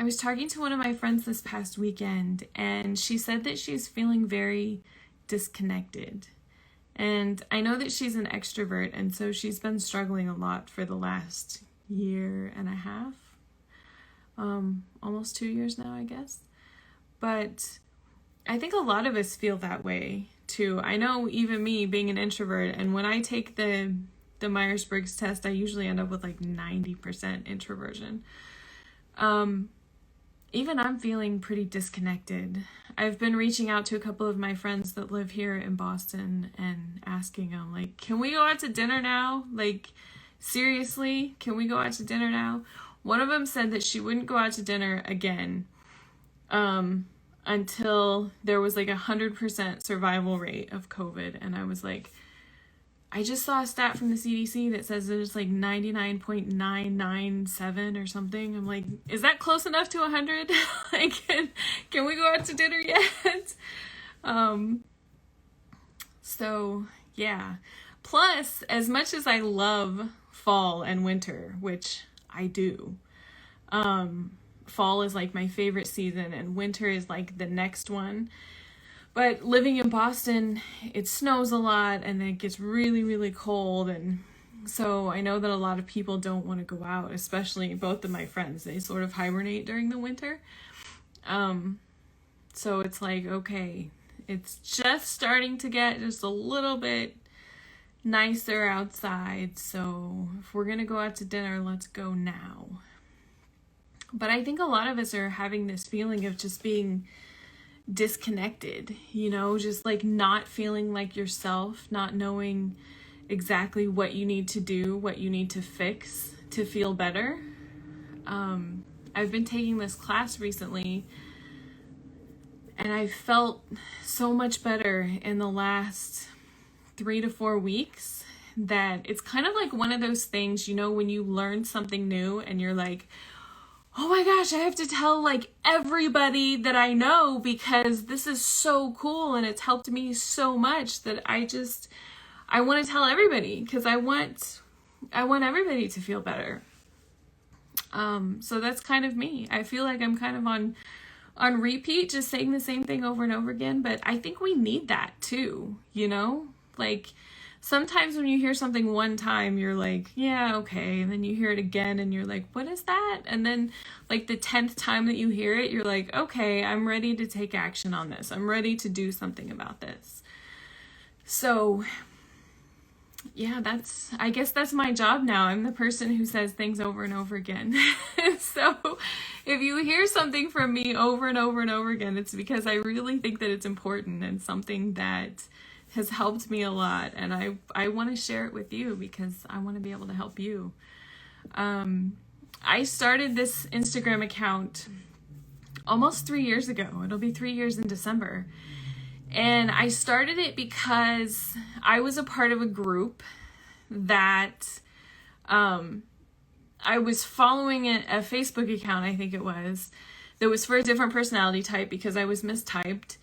was talking to one of my friends this past weekend, and she said that she's feeling very disconnected. And I know that she's an extrovert, and so she's been struggling a lot for the last year and a half. Almost 2 years now, I guess. But I think a lot of us feel that way too. I know even me being an introvert, and when I take the Myers-Briggs test, I usually end up with like 90% introversion. Even I'm feeling pretty disconnected. I've been reaching out to a couple of my friends that live here in Boston and asking them, like, can we go out to dinner now? Like, seriously, can we go out to dinner now? One of them said that she wouldn't go out to dinner again until there was like 100% survival rate of COVID. And I was like, I just saw a stat from the CDC that says there's like 99.997 or something. I'm like, is that close enough to 100? Like, can we go out to dinner yet? So yeah. Plus, as much as I love fall and winter, which I do, fall is like my favorite season and winter is like the next one. But living in Boston, it snows a lot and it gets really, really cold. And so I know that a lot of people don't want to go out, especially both of my friends. They sort of hibernate during the winter. So it's like, okay, it's just starting to get just a little bit nicer outside. So if we're going to go out to dinner, let's go now. But I think a lot of us are having this feeling of just being disconnected, you know, just like not feeling like yourself, not knowing exactly what you need to do, what you need to fix to feel better. I've been taking this class recently and I felt so much better in the last 3 to 4 weeks that it's kind of like one of those things, you know, when you learn something new and you're like, oh my gosh, I have to tell like everybody that I know because this is so cool and it's helped me so much that I want to tell everybody because I want everybody to feel better. So that's kind of me. I feel like I'm kind of on repeat, just saying the same thing over and over again, but I think we need that too, you know? Like sometimes when you hear something one time, you're like, yeah, okay. And then you hear it again and you're like, what is that? And then like the 10th time that you hear it, you're like, okay, I'm ready to take action on this. I'm ready to do something about this. So yeah, I guess that's my job now. I'm the person who says things over and over again. So if you hear something from me over and over and over again, it's because I really think that it's important and something that has helped me a lot, and I want to share it with you because I want to be able to help you. I started this Instagram account almost 3 years ago. It'll be 3 years in December. And I started it because I was a part of a group that I was following a Facebook account, I think it was, that was for a different personality type because I was mistyped.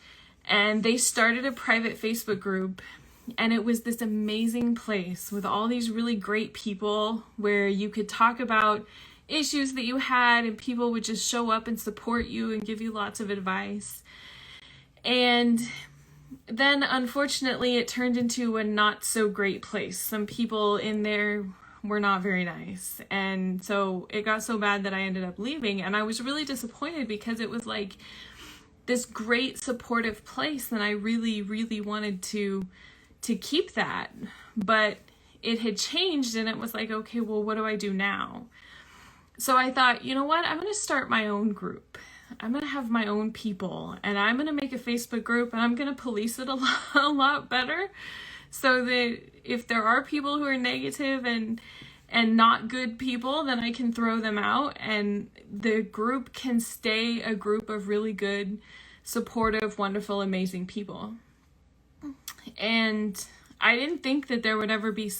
And they started a private Facebook group, and it was this amazing place with all these really great people where you could talk about issues that you had and people would just show up and support you and give you lots of advice. And then unfortunately it turned into a not so great place. Some people in there were not very nice. And so it got so bad that I ended up leaving, and I was really disappointed because it was like this great supportive place and I really, really wanted to keep that, but it had changed and it was like, okay, well, what do I do now? So I thought, you know what? I'm going to start my own group. I'm going to have my own people and I'm going to make a Facebook group and I'm going to police it a lot better so that if there are people who are negative and not good people, then I can throw them out and the group can stay a group of really good, supportive, wonderful, amazing people. And I didn't think that there would ever be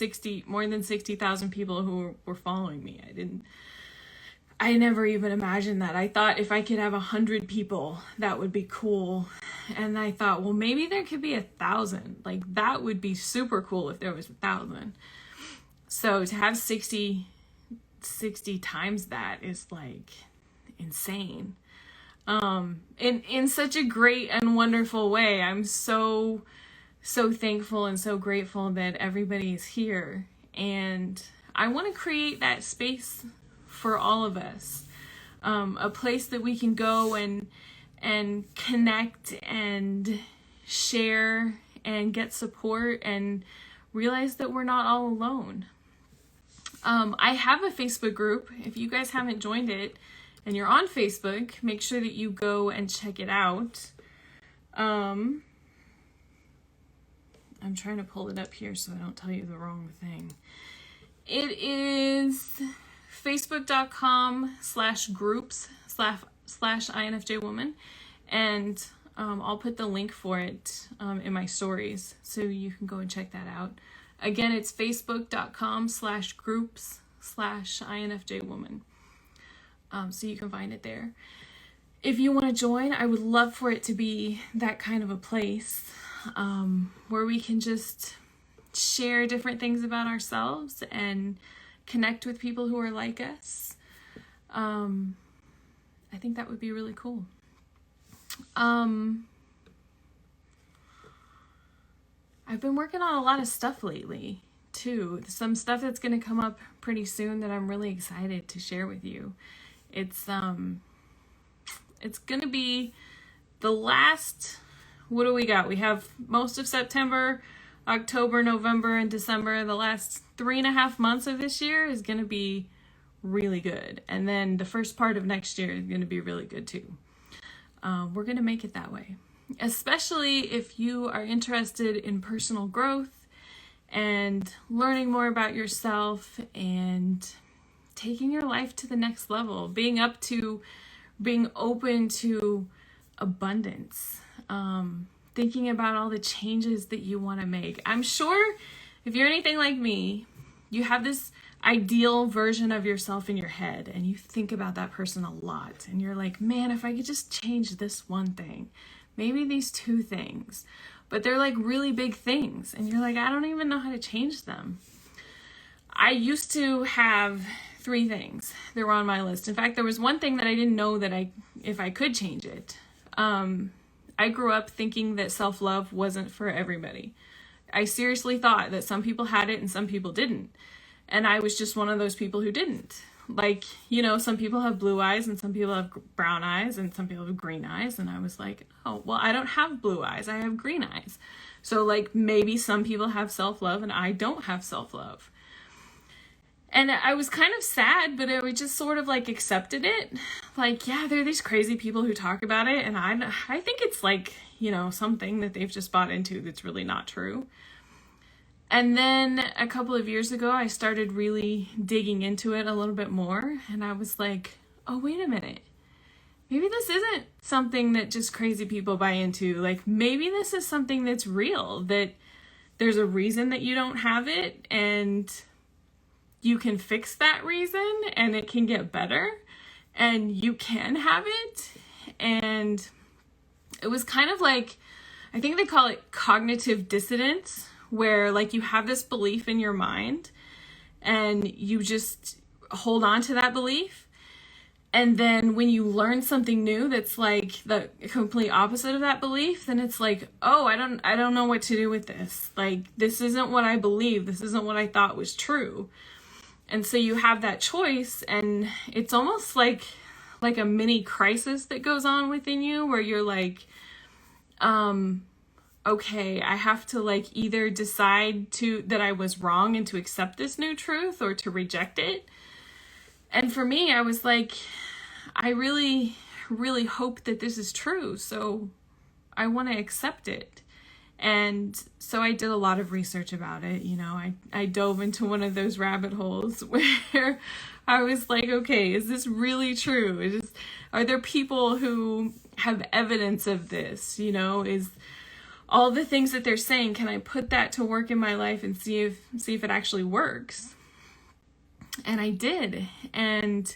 more than 60,000 people who were following me. I never even imagined that. I thought if I could have 100 people, that would be cool. And I thought, well, maybe there could be 1,000. Like that would be super cool if there was 1,000. So to have 60 times that is like, insane. In such a great and wonderful way. I'm so thankful and so grateful that everybody is here. And I want to create that space for all of us. A place that we can go and connect and share and get support and realize that we're not all alone. I have a Facebook group. If you guys haven't joined it and you're on Facebook, make sure that you go and check it out. I'm trying to pull it up here so I don't tell you the wrong thing. It is facebook.com/groups/INFJ woman. And I'll put the link for it in my stories so you can go and check that out. Again, it's facebook.com/groups/INFJ woman. So you can find it there. If you want to join, I would love for it to be that kind of a place where we can just share different things about ourselves and connect with people who are like us. I think that would be really cool. I've been working on a lot of stuff lately too. Some stuff that's going to come up pretty soon that I'm really excited to share with you. It's going to be the last, what do we got? We have most of September, October, November, and December. The last 3.5 months of this year is going to be really good. And then the first part of next year is going to be really good too. We're going to make it that way, especially if you are interested in personal growth and learning more about yourself and taking your life to the next level, being open to abundance, thinking about all the changes that you want to make. I'm sure if you're anything like me, you have this ideal version of yourself in your head and you think about that person a lot and you're like, man, if I could just change this one thing, maybe these 2 things, but they're like really big things and you're like, I don't even know how to change them. I used to have 3 things that were on my list. In fact, there was one thing that I didn't know that if I could change it. I grew up thinking that self-love wasn't for everybody. I seriously thought that some people had it and some people didn't. And I was just one of those people who didn't. Like, some people have blue eyes and some people have brown eyes and some people have green eyes. And I was like, oh, well, I don't have blue eyes. I have green eyes. So like maybe some people have self-love and I don't have self-love. And I was kind of sad, but I just sort of like accepted it. Like, yeah, there are these crazy people who talk about it. And I think it's like, something that they've just bought into that's really not true. And then a couple of years ago, I started really digging into it a little bit more. And I was like, oh, wait a minute. Maybe this isn't something that just crazy people buy into. Like, maybe this is something that's real, that there's a reason that you don't have it and you can fix that reason and it can get better and you can have it. And it was kind of like, I think they call it cognitive dissonance, where like you have this belief in your mind and you just hold on to that belief. And then when you learn something new that's like the complete opposite of that belief, then it's like, oh, I don't know what to do with this. Like, this isn't what I believe. This isn't what I thought was true. And so you have that choice, and it's almost like a mini crisis that goes on within you where you're like, okay, I have to like either decide that I was wrong and to accept this new truth or to reject it. And for me, I was like, I really, really hope that this is true. So I want to accept it. And so I did a lot of research about it. I dove into one of those rabbit holes where I was like, okay, is this really true? Are there people who have evidence of this? Is all the things that they're saying, can I put that to work in my life and see if it actually works? And I did. And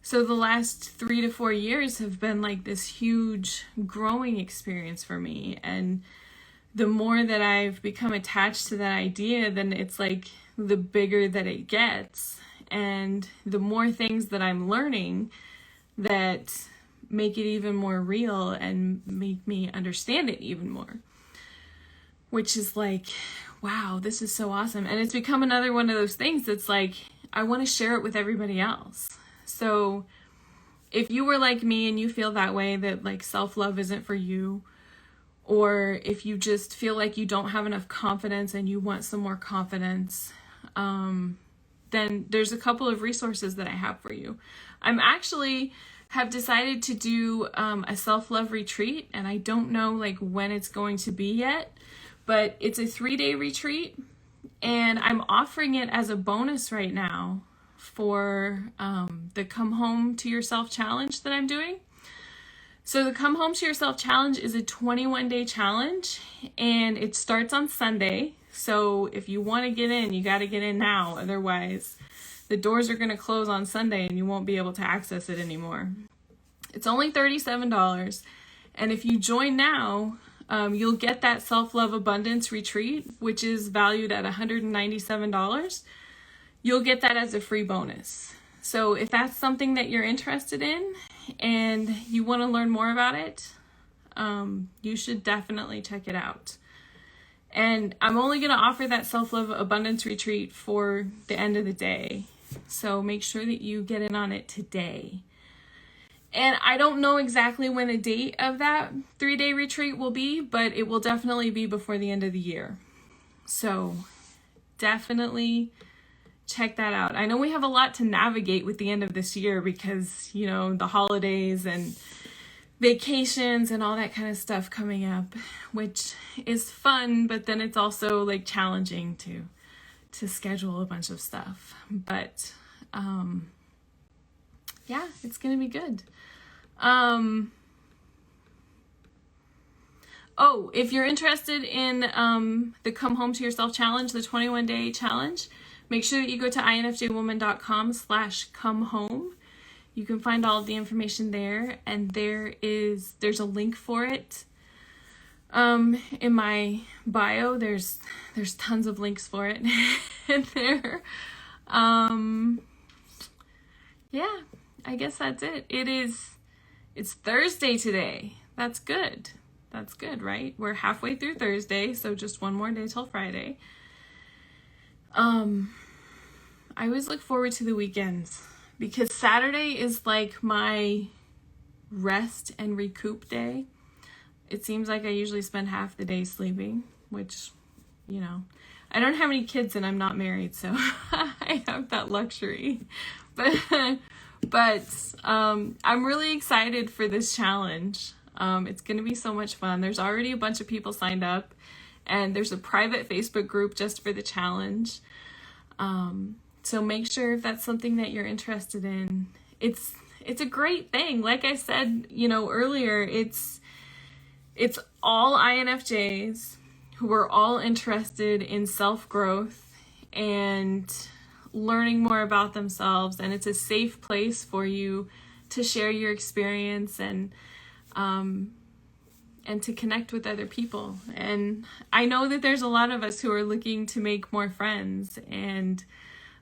so the last 3 to 4 years have been like this huge growing experience for me. And the more that I've become attached to that idea, then it's like the bigger that it gets. And the more things that I'm learning, that make it even more real and make me understand it even more. Which is like, wow, this is so awesome. And it's become another one of those things that's like, I want to share it with everybody else. So if you were like me and you feel that way, that like self-love isn't for you, or if you just feel like you don't have enough confidence and you want some more confidence, then there's a couple of resources that I have for you. I'm actually have decided to do a self-love retreat, and I don't know like when it's going to be yet, but it's a 3-day retreat, and I'm offering it as a bonus right now for the Come Home to Yourself challenge that I'm doing. So the Come Home to Yourself challenge is a 21-day challenge, and it starts on Sunday. So if you want to get in, you got to get in now. Otherwise, the doors are going to close on Sunday and you won't be able to access it anymore. It's only $37. And if you join now, you'll get that Self-Love Abundance Retreat, which is valued at $197. You'll get that as a free bonus. So if that's something that you're interested in and you want to learn more about it, you should definitely check it out. And I'm only going to offer that Self-Love Abundance Retreat for the end of the day. So make sure that you get in on it today. And I don't know exactly when the date of that 3-day retreat will be, but it will definitely be before the end of the year. So definitely check that out. I know we have a lot to navigate with the end of this year because, you know, the holidays and vacations and all that kind of stuff coming up, which is fun, but then it's also like challenging to schedule a bunch of stuff. But yeah, it's gonna be good. Oh, if you're interested in the Come Home to Yourself challenge, the 21-day challenge, make sure that you go to infjwoman.com/comehome. You can find all of the information there, and there's a link for it. In my bio, there's tons of links for it in there. Yeah, I guess that's it. It's Thursday today. That's good. That's good, right? We're halfway through Thursday, so just one more day till Friday. I always look forward to the weekends because Saturday is like my rest and recoup day. It seems like I usually spend half the day sleeping, which, you know, I don't have any kids and I'm not married, so I have that luxury. But I'm really excited for this challenge. It's going to be so much fun. There's already a bunch of people signed up, and there's a private Facebook group just for the challenge. So make sure if that's something that you're interested in. It's a great thing. Like I said, you know, earlier, it's all INFJs who are all interested in self-growth and learning more about themselves, and it's a safe place for you to share your experience and to connect with other people. And I know that there's a lot of us who are looking to make more friends, and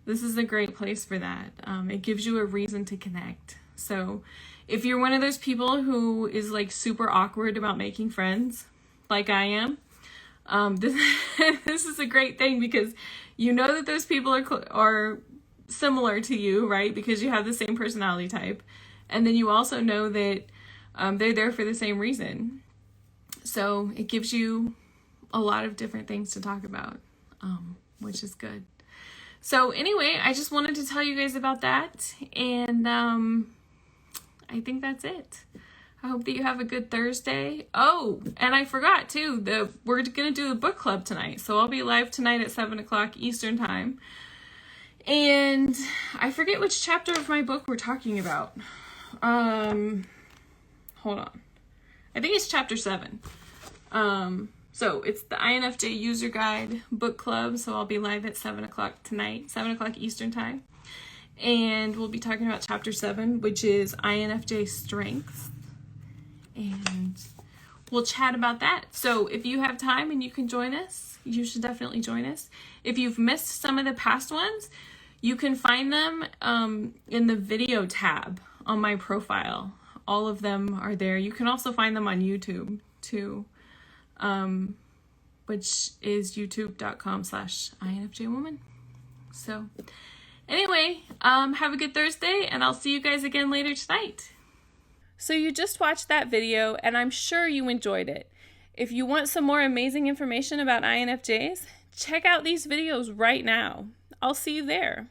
this is a great place for that. It gives you a reason to connect. So if you're one of those people who is like super awkward about making friends, like I am, this is a great thing because you know that those people are similar to you, right? Because you have the same personality type. And then you also know that they're there for the same reason. So it gives you a lot of different things to talk about, which is good. So anyway, I just wanted to tell you guys about that. And I think that's it. I hope that you have a good Thursday. Oh, and I forgot too, we're going to do the book club tonight. So I'll be live tonight at 7 o'clock Eastern time. And I forget which chapter of my book we're talking about. Hold on. I think it's chapter 7. So it's the INFJ User Guide Book Club. So I'll be live at 7 o'clock tonight, 7 o'clock Eastern time. And we'll be talking about chapter 7, which is INFJ Strengths. And we'll chat about that. So if you have time and you can join us, you should definitely join us. If you've missed some of the past ones, you can find them in the video tab on my profile. All of them are there. You can also find them on YouTube too, which is youtube.com/INFJwoman. So anyway, have a good Thursday, and I'll see you guys again later tonight. So you just watched that video, and I'm sure you enjoyed it. If you want some more amazing information about INFJs, check out these videos right now. I'll see you there.